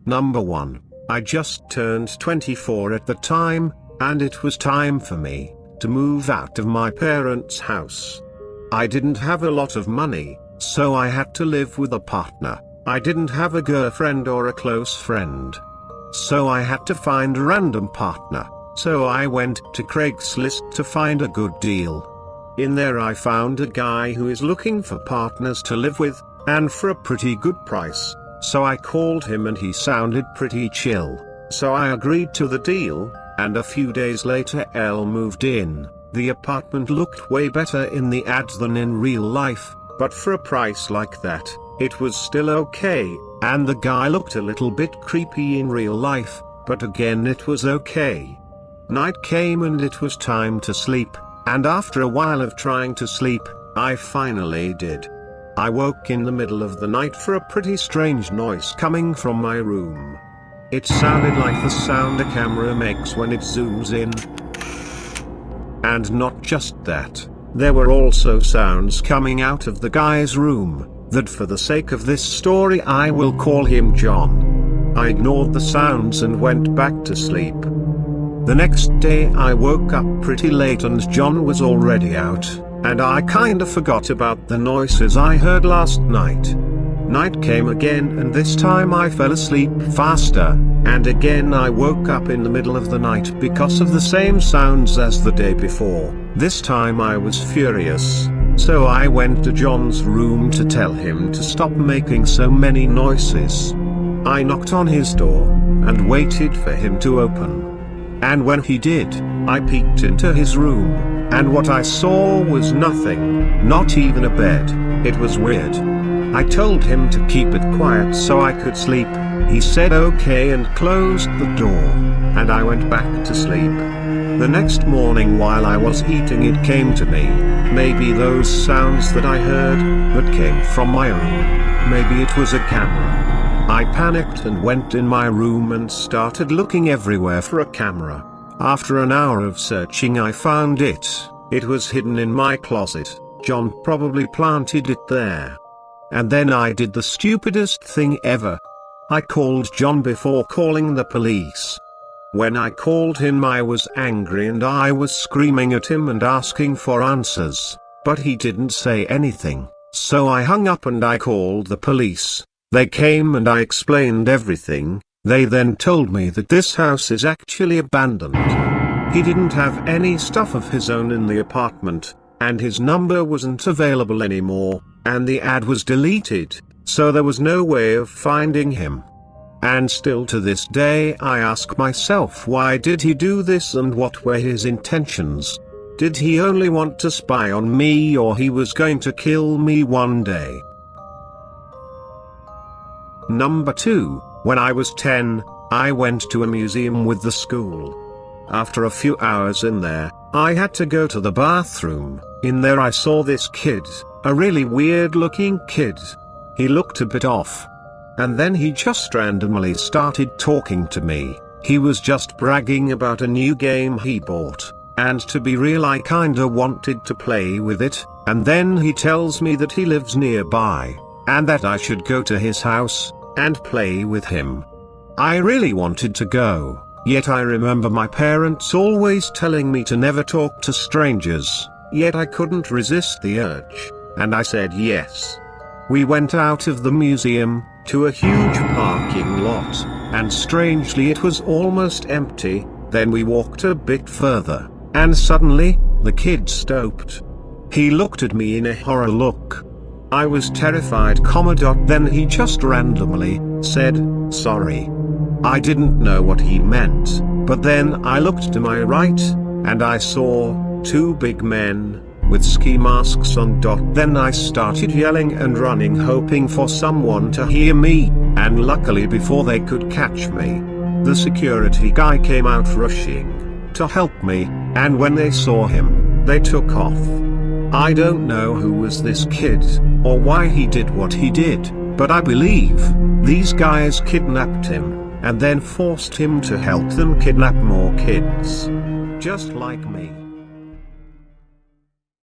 Number 1. I just turned 24 at the time, and it was time for me to move out of my parents' house. I didn't have a lot of money, so I had to live with a partner. I didn't have a girlfriend or a close friend, so I had to find a random partner. So I went to Craigslist to find a good deal. In there I found a guy who is looking for partners to live with, and for a pretty good price. So I called him and he sounded pretty chill. So I agreed to the deal, and a few days later Elle moved in. The apartment looked way better in the ads than in real life, but for a price like that, it was still okay, and the guy looked a little bit creepy in real life, but again it was okay. Night came and it was time to sleep, and after a while of trying to sleep, I finally did. I woke in the middle of the night for a pretty strange noise coming from my room. It sounded like the sound a camera makes when it zooms in. And not just that, there were also sounds coming out of the guy's room, that for the sake of this story I will call him John. I ignored the sounds and went back to sleep. The next day I woke up pretty late and John was already out, and I kinda forgot about the noises I heard last night. Night came again and this time I fell asleep faster, and again I woke up in the middle of the night because of the same sounds as the day before. This time I was furious, so I went to John's room to tell him to stop making so many noises. I knocked on his door, and waited for him to open. And when he did, I peeked into his room, and what I saw was nothing, not even a bed. It was weird. I told him to keep it quiet so I could sleep. He said okay and closed the door, and I went back to sleep. The next morning while I was eating it came to me, maybe those sounds that I heard, that came from my room, maybe it was a camera. I panicked and went in my room and started looking everywhere for a camera. After an hour of searching I found it. It was hidden in my closet. John probably planted it there. And then I did the stupidest thing ever. I called John before calling the police. When I called him I was angry and I was screaming at him and asking for answers, but he didn't say anything, so I hung up and I called the police. They came and I explained everything. They then told me that this house is actually abandoned. He didn't have any stuff of his own in the apartment, and his number wasn't available anymore, and the ad was deleted, so there was no way of finding him. And still to this day I ask myself, why did he do this and what were his intentions? Did he only want to spy on me, or he was going to kill me one day? Number 2. When I was 10, I went to a museum with the school. After a few hours in there, I had to go to the bathroom. In there I saw this kid, a really weird looking kid. He looked a bit off. And then he just randomly started talking to me. He was just bragging about a new game he bought, and to be real I kinda wanted to play with it, and then he tells me that he lives nearby, and that I should go to his house and play with him. I really wanted to go, yet I remember my parents always telling me to never talk to strangers, yet I couldn't resist the urge, and I said yes. We went out of the museum, to a huge parking lot, and strangely it was almost empty. Then we walked a bit further, and suddenly, the kid stopped. He looked at me in a horror look. I was terrified, then he just randomly said, "Sorry." I didn't know what he meant, but then I looked to my right, and I saw two big men with ski masks on. Then I started yelling and running, hoping for someone to hear me, and luckily before they could catch me, the security guy came out rushing to help me, and when they saw him, they took off. I don't know who was this kid, or why he did what he did, but I believe these guys kidnapped him, and then forced him to help them kidnap more kids, just like me.